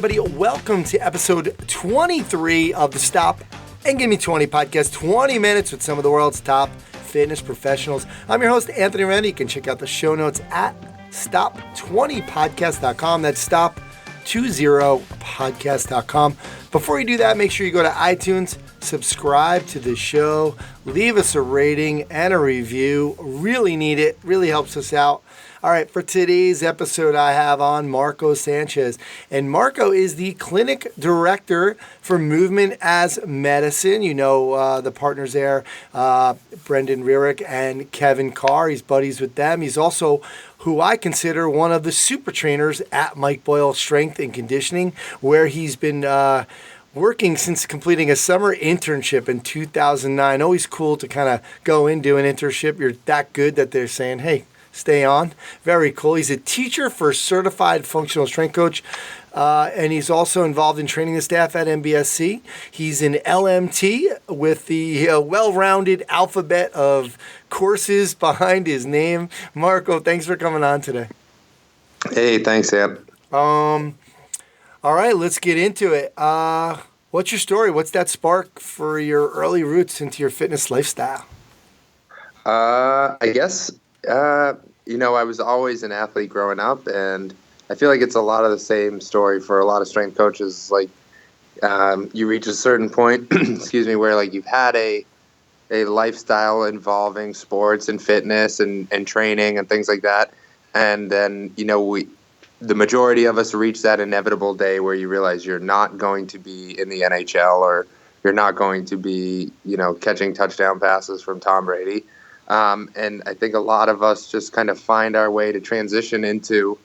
everybody. Welcome to episode 23 of the Stop and Give Me 20 podcast. 20 minutes with some of the world's top fitness professionals. I'm your host, Anthony Randy. You can check out the show notes at stop20podcast.com. That's stop20podcast.com. Before you do that, make sure you go to iTunes, subscribe to the show, leave us a rating and a review. Really need it. Really helps us out. All right, for today's episode, I have on Marco Sanchez. And Marco is the clinic director for Movement as Medicine. You know the partners there, Brendan Rierick and Kevin Carr. He's buddies with them. He's also who I consider one of the super trainers at Mike Boyle Strength and Conditioning, where he's been working since completing a summer internship in 2009. Always cool to kind of go and do an internship. You're that good that they're saying, hey, stay on. Very cool. He's a teacher for certified functional strength coach, and he's also involved in training the staff at MBSC. He's an LMT with the well-rounded alphabet of courses behind his name. Marco, thanks for coming on today. Hey, thanks, Ed. All right, let's get into it. What's your story? What's that spark for your early roots into your fitness lifestyle? I guess, I was always an athlete growing up, and I feel like it's a lot of the same story for a lot of strength coaches. Like, you reach a certain point, where like you've had a lifestyle involving sports and fitness and training and things like that. And then, the majority of us reach that inevitable day where you realize you're not going to be in the NHL or you're not going to be, catching touchdown passes from Tom Brady. And I think a lot of us just kind of find our way to transition into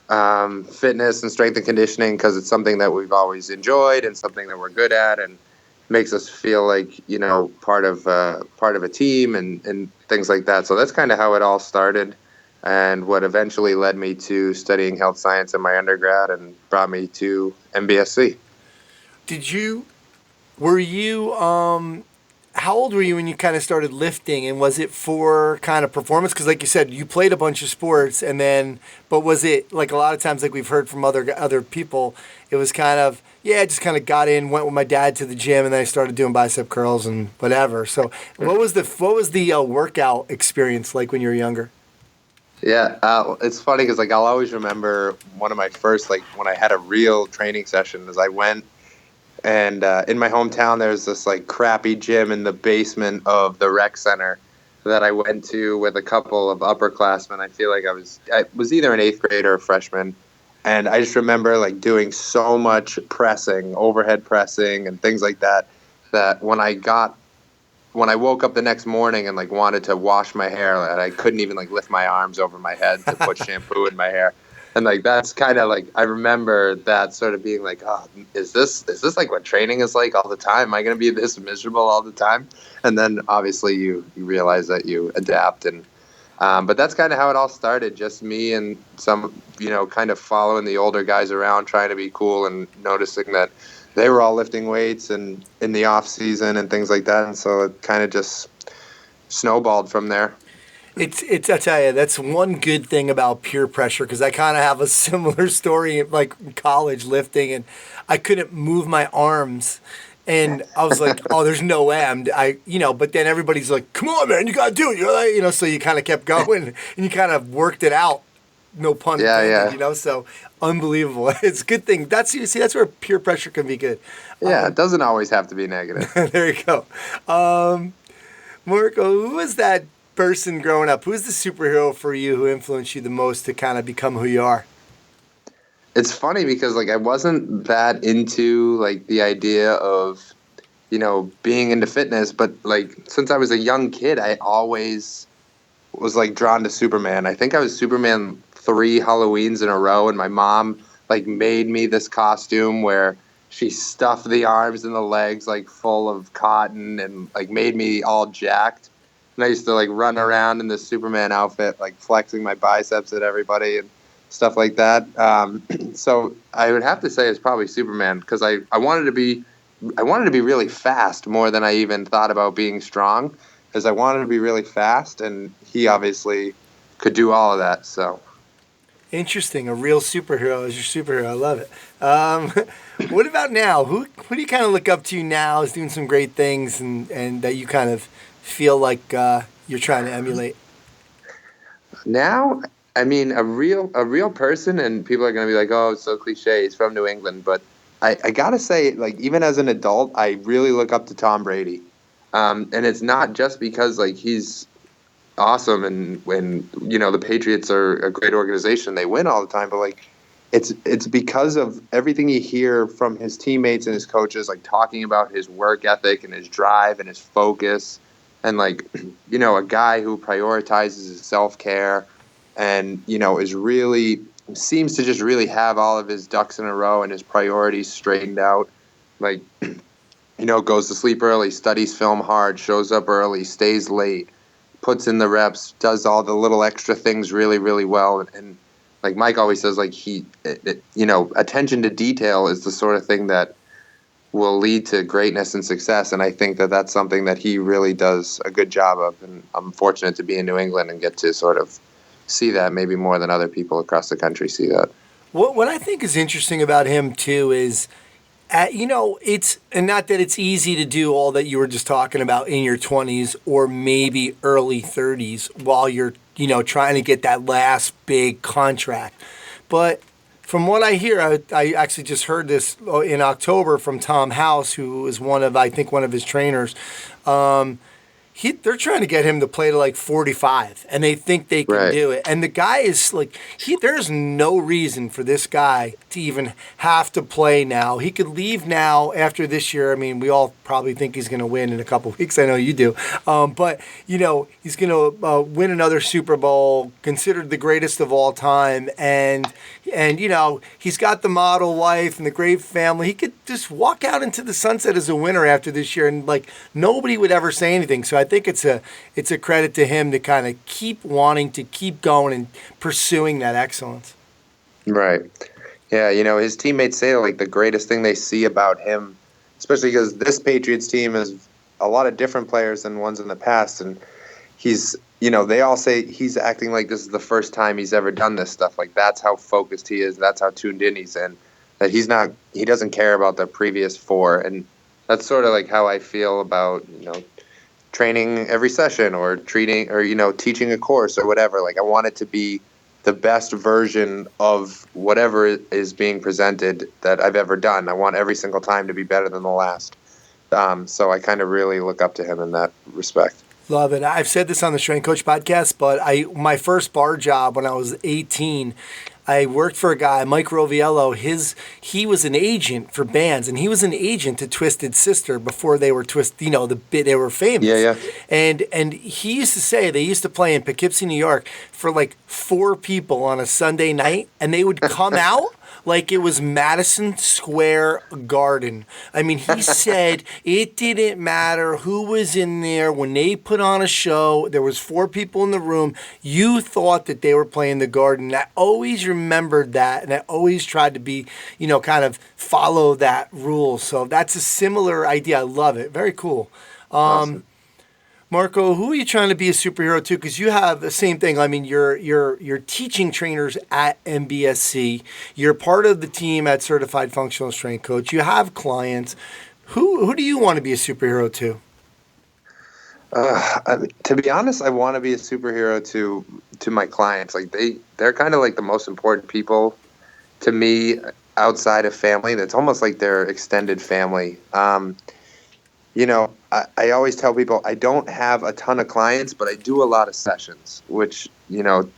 fitness and strength and conditioning because it's something that we've always enjoyed and something that we're good at and makes us feel like, part of a team and things like that. So that's kind of how it all started and what eventually led me to studying health science in my undergrad and brought me to MBSC. How old were you when you kind of started lifting, and was it for kind of performance? Because like you said, you played a bunch of sports, but was it like a lot of times, like we've heard from other people, it was kind of, I just kind of got in, went with my dad to the gym, and then I started doing bicep curls and whatever. So what was the workout experience like when you were younger? Yeah, it's funny because I'll always remember one of my first, when I had a real training session is I went and in my hometown there's this crappy gym in the basement of the rec center that I went to with a couple of upperclassmen. I feel like I was either an 8th grade or a freshman, and I just remember doing so much pressing, overhead pressing and things like that when I woke up the next morning and wanted to wash my hair, and I couldn't even lift my arms over my head to put shampoo in my hair. And that's kind of I remember that sort of being oh, is this what training is like all the time? Am I going to be this miserable all the time? And then obviously you realize that you adapt. And but that's kind of how it all started. Just me and some, kind of following the older guys around, trying to be cool and noticing that they were all lifting weights and in the off season and things like that. And so it kind of just snowballed from there. It's I tell you, that's one good thing about peer pressure, because I kind of have a similar story in college lifting, and I couldn't move my arms, and I was like, oh, there's no way but then everybody's like, come on, man, you got to do it. So you kind of kept going and you kind of worked it out. No pun intended, so unbelievable. It's a good thing. That's where peer pressure can be good. Yeah, it doesn't always have to be negative. There you go. Marco, who was that person growing up? Who's the superhero for you who influenced you the most to kind of become who you are? It's funny because I wasn't that into the idea of being into fitness, but since I was a young kid I always was drawn to Superman. I think I was Superman 3 Halloweens in a row, and my mom made me this costume where she stuffed the arms and the legs full of cotton and made me all jacked. And I used to run around in this Superman outfit, flexing my biceps at everybody and stuff like that. So I would have to say it's probably Superman, because I wanted to be really fast more than I even thought about being strong, because I wanted to be really fast, and he obviously could do all of that. So Interesting. A real superhero is your superhero. I love it. What about now? Who do you kind of look up to now is doing some great things and that you kind of feel like you're trying to emulate? Now, I mean, a real person, and people are going to be like, "Oh, it's so cliche. He's from New England." But I gotta say, like, even as an adult, I really look up to Tom Brady, and it's not just because like he's awesome and when the Patriots are a great organization, they win all the time, but like it's because of everything you hear from his teammates and his coaches, like talking about his work ethic and his drive and his focus, and like a guy who prioritizes his self-care and is really seems to just really have all of his ducks in a row and his priorities straightened out, like goes to sleep early, studies film hard, shows up early, stays late, puts in the reps, does all the little extra things really, really well. And like Mike always says, like attention to detail is the sort of thing that will lead to greatness and success. And I think that that's something that he really does a good job of. And I'm fortunate to be in New England and get to sort of see that maybe more than other people across the country see that. What I think is interesting about him too is, it's and not that it's easy to do all that you were just talking about in your 20s or maybe early 30s while you're trying to get that last big contract, but from what I hear, I actually just heard this in October from Tom House, who is one of his trainers. They're trying to get him to play to like 45, and they think they can do it. And the guy is like, there's no reason for this guy to even have to play now. He could leave now after this year. I mean, we all probably think he's going to win in a couple of weeks. I know you do. But he's going to win another Super Bowl, considered the greatest of all time. And he's got the model wife and the great family. He could just walk out into the sunset as a winner after this year, and like nobody would ever say anything. So I think it's a credit to him to kind of keep wanting to keep going and pursuing that excellence. Right. Yeah, his teammates say like the greatest thing they see about him, especially because this Patriots team is a lot of different players than ones in the past, and he's they all say he's acting like this is the first time he's ever done this stuff. Like that's how focused he is, that's how tuned in he's in. That he doesn't care about the previous four, and that's sort of like how I feel about training every session or treating or teaching a course or whatever. Like I want it to be the best version of whatever is being presented that I've ever done. I want every single time to be better than the last. So I kind of really look up to him in that respect. Love it. I've said this on the Strength Coach podcast, but my first bar job when I was 18, I worked for a guy, Mike Roviello. He was an agent for bands, and he was an agent to Twisted Sister before they were they were famous. Yeah. And he used to say they used to play in Poughkeepsie, New York, for like 4 people on a Sunday night, and they would come out like it was Madison Square Garden. I mean, he said it didn't matter who was in there when they put on a show. There was 4 people in the room. You thought that they were playing the Garden. And I always remembered that, and I always tried to be, kind of follow that rule. So that's a similar idea. I love it. Very cool. Awesome. Marco, who are you trying to be a superhero to? Because you have the same thing. I mean, you're teaching trainers at MBSC. You're part of the team at Certified Functional Strength Coach. You have clients. Who do you want to be a superhero to? To be honest, I want to be a superhero to my clients. Like they're kind of like the most important people to me outside of family. That's almost like their extended family. I always tell people I don't have a ton of clients, but I do a lot of sessions, which,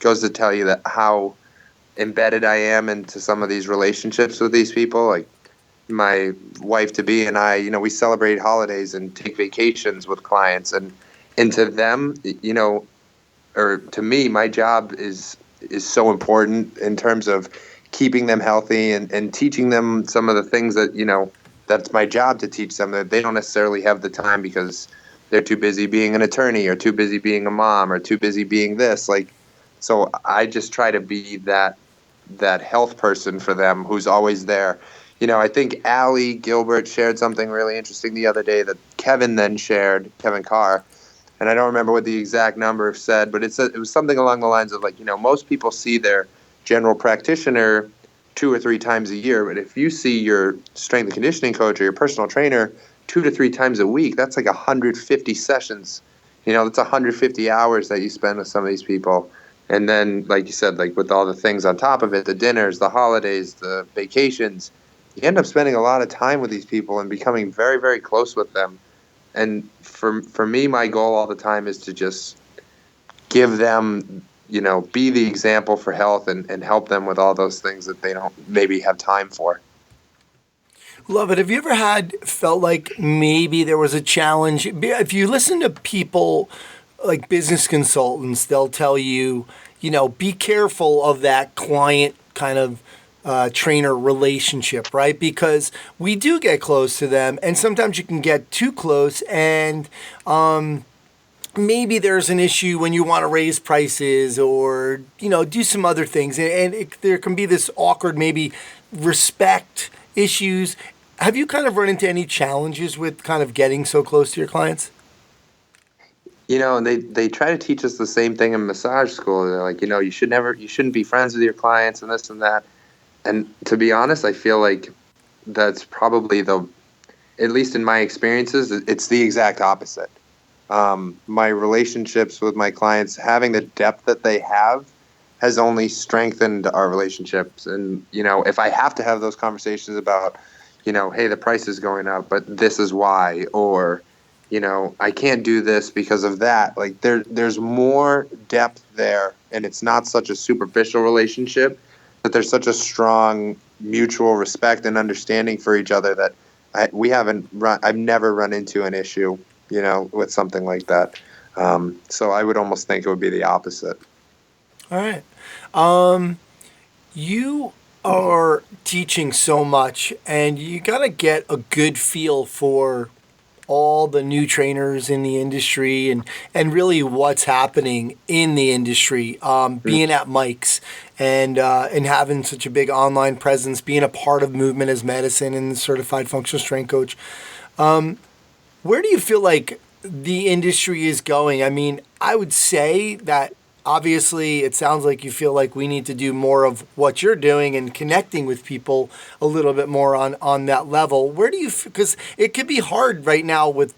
goes to tell you that how embedded I am into some of these relationships with these people. Like my wife-to-be and I, we celebrate holidays and take vacations with clients, and to them, or to me, my job is so important in terms of keeping them healthy and teaching them some of the things that, that's my job to teach them, that they don't necessarily have the time because they're too busy being an attorney or too busy being a mom or too busy being this. Like, so I just try to be that health person for them who's always there. I think Allie Gilbert shared something really interesting the other day that Kevin then shared, Kevin Carr, and I don't remember what the exact number said, but it was something along the lines of like, most people see their general practitioner 2 or 3 times a year. But if you see your strength and conditioning coach or your personal trainer 2 to 3 times a week, that's like 150 sessions. That's 150 hours that you spend with some of these people. And then, like you said, like with all the things on top of it, the dinners, the holidays, the vacations, you end up spending a lot of time with these people and becoming very, very close with them. And for me, my goal all the time is to just give them, be the example for health and help them with all those things that they don't maybe have time for. Love it. Have you ever felt like maybe there was a challenge? If you listen to people like business consultants, they'll tell you, be careful of that client kind of trainer relationship, right? Because we do get close to them, and sometimes you can get too close, and maybe there's an issue when you want to raise prices or do some other things, and there can be this awkward maybe respect issues. Have you kind of run into any challenges with kind of getting so close to your clients? And they try to teach us the same thing in massage school. They're like, you shouldn't be friends with your clients and this and that. And to be honest, I feel like that's probably at least in my experiences, it's the exact opposite. My relationships with my clients, having the depth that they have, has only strengthened our relationships. And, if I have to have those conversations about, hey, the price is going up, but this is why, or, I can't do this because of that. Like there's more depth there, and it's not such a superficial relationship, but there's such a strong mutual respect and understanding for each other that I've never run into an issue, with something like that. So I would almost think it would be the opposite. All right. You are teaching so much, and you got to get a good feel for all the new trainers in the industry and really what's happening in the industry. Being at Mike's and having such a big online presence, being a part of Movement as Medicine and Certified Functional Strength Coach. Where do you feel like the industry is going? I mean, I would say that obviously it sounds like you feel like we need to do more of what you're doing and connecting with people a little bit more on that level. Where do you, because it could be hard right now with,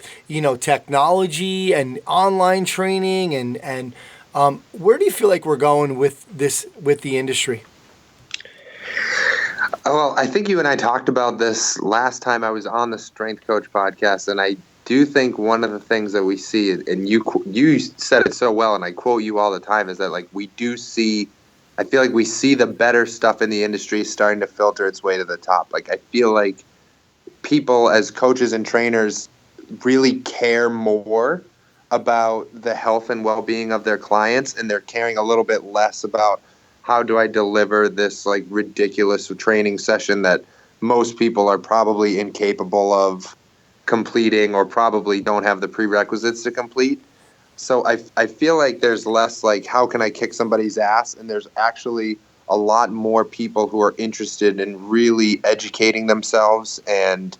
technology and online training and where do you feel like we're going with the industry? Well, I think you and I talked about this last time I was on the Strength Coach podcast, and I do think one of the things that we see, and you said it so well, and I quote you all the time, is that like I feel like we see the better stuff in the industry starting to filter its way to the top. Like I feel like people as coaches and trainers really care more about the health and well-being of their clients, and they're caring a little bit less about how do I deliver this like ridiculous training session that most people are probably incapable of completing or probably don't have the prerequisites to complete. So I feel like there's less like how can I kick somebody's ass, and there's actually a lot more people who are interested in really educating themselves and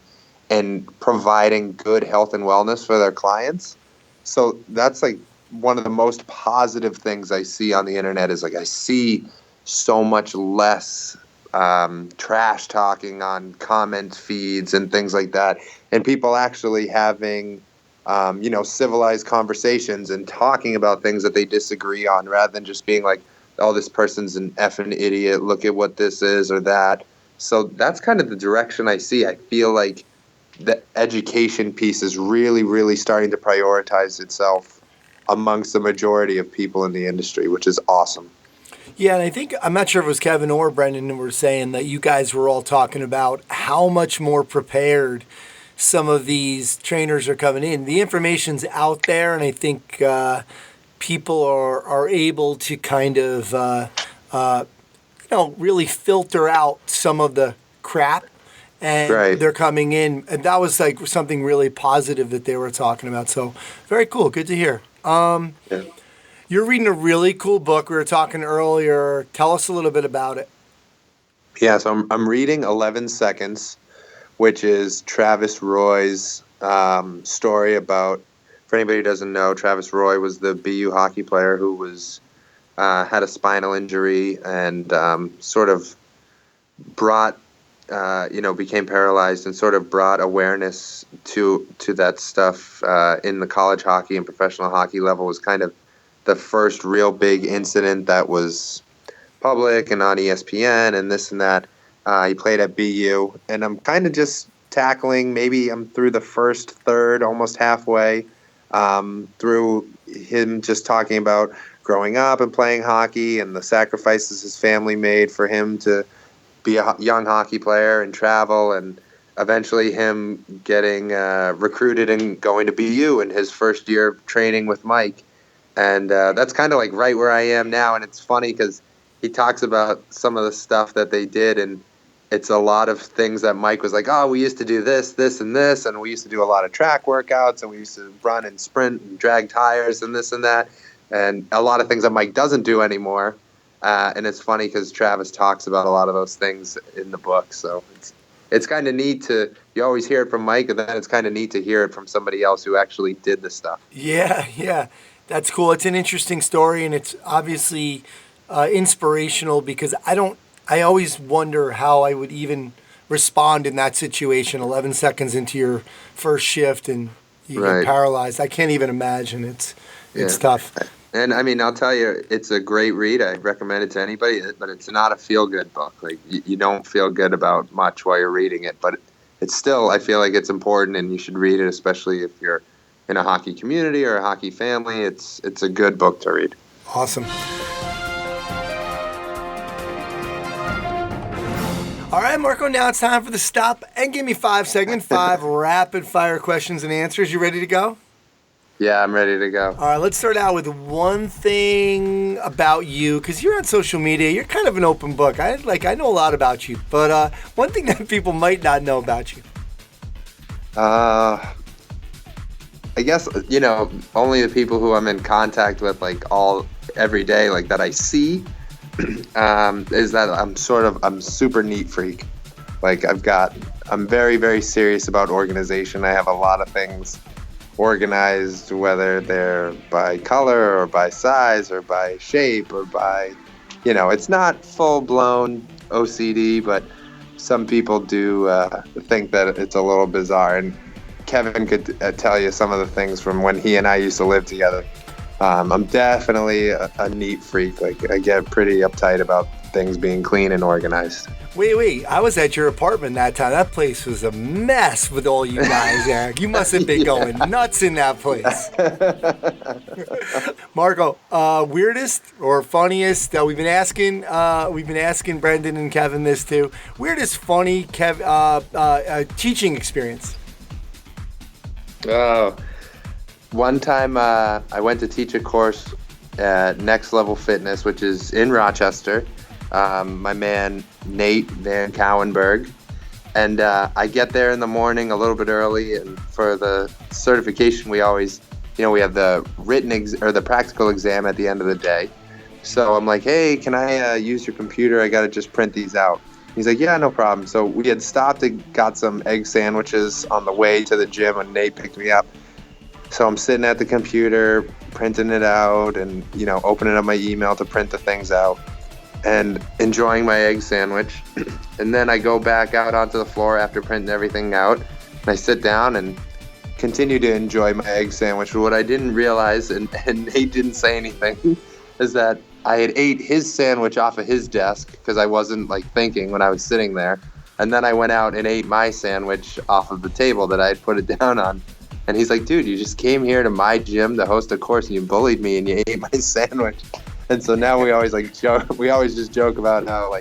providing good health and wellness for their clients. So that's like one of the most positive things I see on the internet is like I see so much less trash talking on comment feeds and things like that, and people actually having civilized conversations and talking about things that they disagree on, rather than just being like, oh, this person's an effing idiot, look at what this is or that. So that's kind of the direction I see. I feel like the education piece is really, really starting to prioritize itself amongst the majority of people in the industry, which is awesome. Yeah, and I think, I'm not sure if it was Kevin or Brendan who were saying that you guys were all talking about how much more prepared some of these trainers are coming in. The information's out there, and I think people are able to kind of, really filter out some of the crap, and Right. They're coming in. And that was like something really positive that they were talking about. So very cool. Good to hear. Yeah. You're reading a really cool book. We were talking earlier. Tell us a little bit about it. Yeah, so I'm reading 11 Seconds, which is Travis Roy's story about, for anybody who doesn't know, Travis Roy was the BU hockey player who was had a spinal injury and sort of brought, became paralyzed and sort of brought awareness to that stuff in the college hockey and professional hockey level. Was kind of the first real big incident that was public and on ESPN and this and that. He played at BU, and I'm kind of just tackling, maybe I'm through the first third, almost halfway, through him just talking about growing up and playing hockey and the sacrifices his family made for him to be a young hockey player and travel, and eventually him getting recruited and going to BU in his first year of training with Mike. And that's kind of like right where I am now. And it's funny because he talks about some of the stuff that they did, and it's a lot of things that Mike was like, oh, we used to do this, this, and this, and we used to do a lot of track workouts, and we used to run and sprint and drag tires and this and that, and a lot of things that Mike doesn't do anymore. And it's funny because Travis talks about a lot of those things in the book. So it's kind of neat you always hear it from Mike, and then it's kind of neat to hear it from somebody else who actually did the stuff. Yeah. That's cool. It's an interesting story, and it's obviously inspirational because I always wonder how I would even respond in that situation 11 seconds into your first shift and you get paralyzed. I can't even imagine. It's tough. And I mean, I'll tell you, it's a great read. I recommend it to anybody, but it's not a feel-good book. Like you don't feel good about much while you're reading it, but it's still, I feel like it's important and you should read it, especially if you're in a hockey community or a hockey family. It's a good book to read. Awesome. All right, Marco, now it's time for the stop and give me 5 segment, 5 rapid fire questions and answers. You ready to go? Yeah, I'm ready to go. All right, let's start out with one thing about you, because you're on social media. You're kind of an open book. I know a lot about you, but one thing that people might not know about you. I guess, only the people who I'm in contact with, every day, that I see, is that I'm super neat freak. I'm very, very serious about organization. I have a lot of things organized, whether they're by color or by size or by shape or by, it's not full-blown OCD, but some people do think that it's a little bizarre. And Kevin could tell you some of the things from when he and I used to live together. I'm definitely a neat freak. I get pretty uptight about things being clean and organized. Wait. I was at your apartment that time. That place was a mess with all you guys, Eric. You must have been going nuts in that place. Marco, weirdest or funniest, we've been asking Brendan and Kevin this too. Weirdest, funny teaching experience? Oh, one time I went to teach a course at Next Level Fitness, which is in Rochester. My man Nate Van Cowenberg, and I get there in the morning a little bit early, and for the certification we always, we have the the practical exam at the end of the day. So I'm like, hey, can I use your computer? I got to just print these out. He's like, yeah, no problem. So we had stopped and got some egg sandwiches on the way to the gym when Nate picked me up. So I'm sitting at the computer, printing it out and, opening up my email to print the things out and enjoying my egg sandwich. And then I go back out onto the floor after printing everything out, and I sit down and continue to enjoy my egg sandwich. But what I didn't realize, and Nate didn't say anything, is that I had ate his sandwich off of his desk because I wasn't thinking when I was sitting there. And then I went out and ate my sandwich off of the table that I had put it down on. And he's like, dude, you just came here to my gym to host a course and you bullied me and you ate my sandwich. And so now we always just joke about how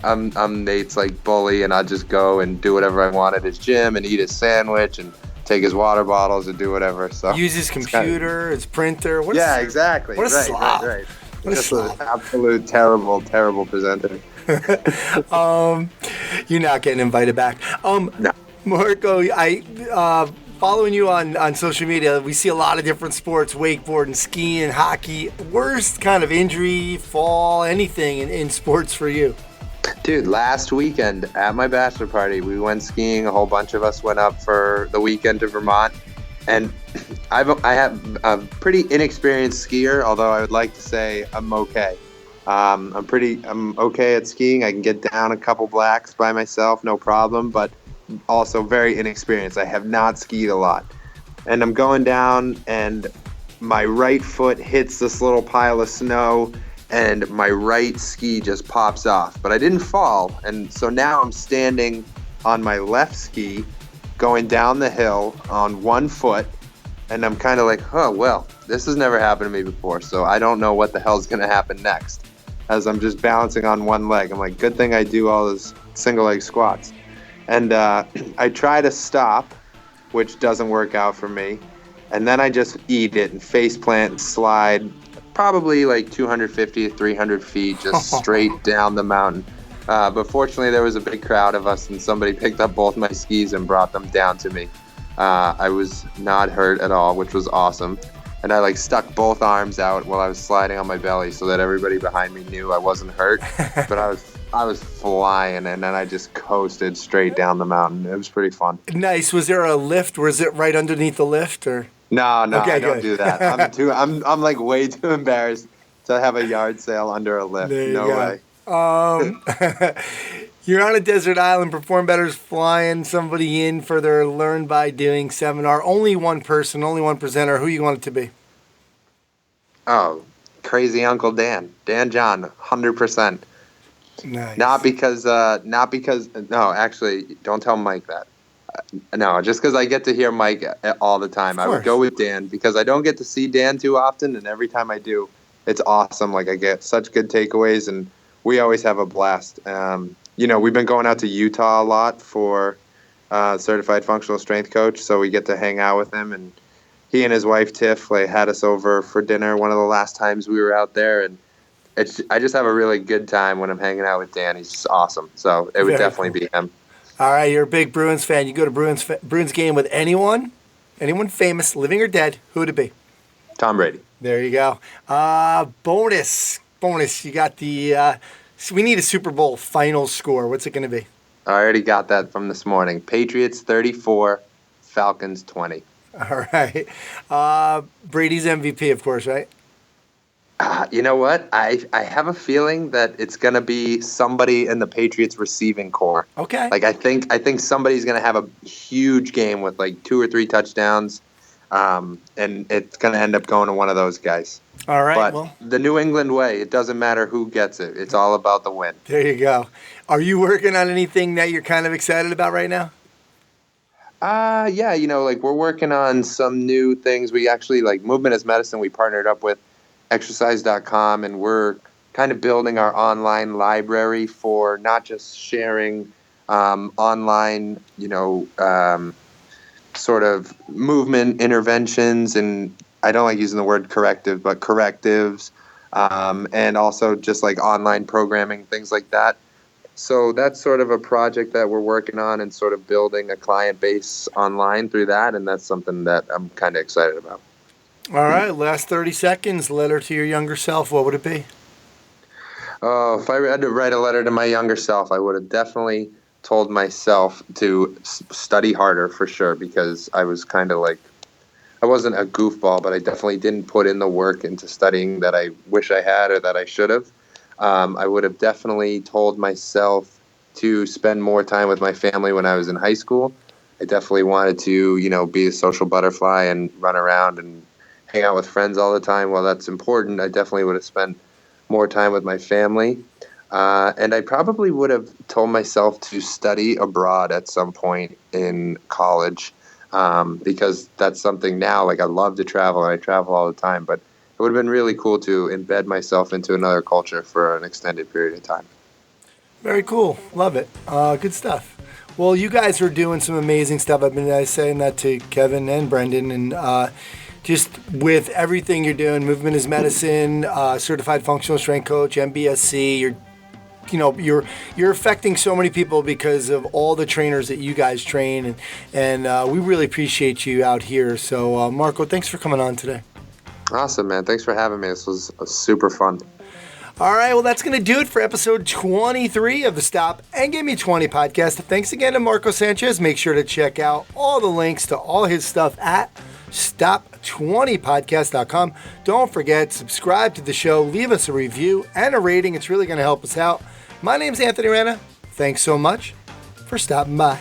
I'm Nate's bully, and I'll just go and do whatever I want at his gym and eat his sandwich and take his water bottles and do whatever. So use his computer, his printer. Exactly. What a slob. Right. What just an absolute terrible presenter. You're not getting invited back. No. Marco, following you on social media, we see a lot of different sports, wakeboarding, skiing, hockey. Worst kind of injury, fall, anything in sports for you? Dude, last weekend at my bachelor party, we went skiing. A whole bunch of us went up for the weekend to Vermont. And I have a pretty inexperienced skier, although I would like to say I'm okay. I'm okay at skiing. I can get down a couple blacks by myself, no problem, but also very inexperienced. I have not skied a lot. And I'm going down, and my right foot hits this little pile of snow, and my right ski just pops off. But I didn't fall, and so now I'm standing on my left ski, going down the hill on one foot, and I'm kind of like, oh, well, this has never happened to me before, so I don't know what the hell's going to happen next. As I'm just balancing on one leg. I'm like, good thing I do all those single leg squats. And I try to stop, which doesn't work out for me. And then I just eat it and face plant and slide probably like 250 to 300 feet just straight down the mountain. But fortunately, there was a big crowd of us, and somebody picked up both my skis and brought them down to me. I was not hurt at all, which was awesome. And I stuck both arms out while I was sliding on my belly so that everybody behind me knew I wasn't hurt. But I was flying, and then I just coasted straight down the mountain. It was pretty fun. Nice. Was there a lift? Was it right underneath the lift, or? No, okay, I don't do that. I'm like way too embarrassed to have a yard sale under a lift. No way. You're on a desert island. Perform Better's flying somebody in for their Learn by Doing seminar. Only one person, only one presenter. Who you want it to be? Oh, crazy Uncle Dan. Dan John, 100%. Nice. Not because, no, actually, don't tell Mike that. No, just because I get to hear Mike all the time. I would go with Dan because I don't get to see Dan too often, and every time I do, it's awesome. I get such good takeaways, and we always have a blast. We've been going out to Utah a lot for Certified Functional Strength Coach, so we get to hang out with him. And he and his wife, Tiff, had us over for dinner one of the last times we were out there. And I just have a really good time when I'm hanging out with Dan. He's just awesome. So it would definitely be him. All right, you're a big Bruins fan. You go to Bruins game with anyone famous, living or dead, who would it be? Tom Brady. There you go. Bonus. You got the... So we need a Super Bowl final score. What's it going to be? I already got that from this morning. Patriots 34, Falcons 20. All right. Brady's MVP, of course, right? You know what? I have a feeling that it's going to be somebody in the Patriots receiving core. Okay. I think somebody's going to have a huge game with 2 or 3 touchdowns, and it's going to end up going to one of those guys. All right. But the New England way, it doesn't matter who gets it. It's all about the win. There you go. Are you working on anything that you're kind of excited about right now? Yeah, we're working on some new things. We actually, Movement is Medicine, we partnered up with exercise.com, and we're kind of building our online library for not just sharing online, sort of movement interventions, and I don't like using the word corrective, but correctives, and also just online programming, things like that. So that's sort of a project that we're working on and sort of building a client base online through that, and that's something that I'm kind of excited about. All right, last 30 seconds. Letter to your younger self, what would it be? Oh, if I had to write a letter to my younger self, I would have definitely told myself to study harder for sure, because I was kind of I wasn't a goofball, but I definitely didn't put in the work into studying that I wish I had or that I should have. I would have definitely told myself to spend more time with my family when I was in high school. I definitely wanted to, be a social butterfly and run around and hang out with friends all the time. While that's important, I definitely would have spent more time with my family. And I probably would have told myself to study abroad at some point in college, because that's something now, I love to travel, and I travel all the time, but it would have been really cool to embed myself into another culture for an extended period of time. Very cool. Love it. Good stuff. Well, you guys are doing some amazing stuff. I've been saying that to Kevin and Brendan, and just with everything you're doing, Movement is Medicine, Certified Functional Strength Coach, MBSC, you're affecting so many people because of all the trainers that you guys train, and we really appreciate you out here. So, Marco, thanks for coming on today. Awesome, man. Thanks for having me. This was super fun. All right, well, that's going to do it for episode 23 of the Stop and Give Me 20 podcast. Thanks again to Marco Sanchez. Make sure to check out all the links to all his stuff at Stop 20podcast.com. Don't forget, subscribe to the show, leave us a review and a rating. It's really going to help us out. My name's Anthony Rana. Thanks so much for stopping by.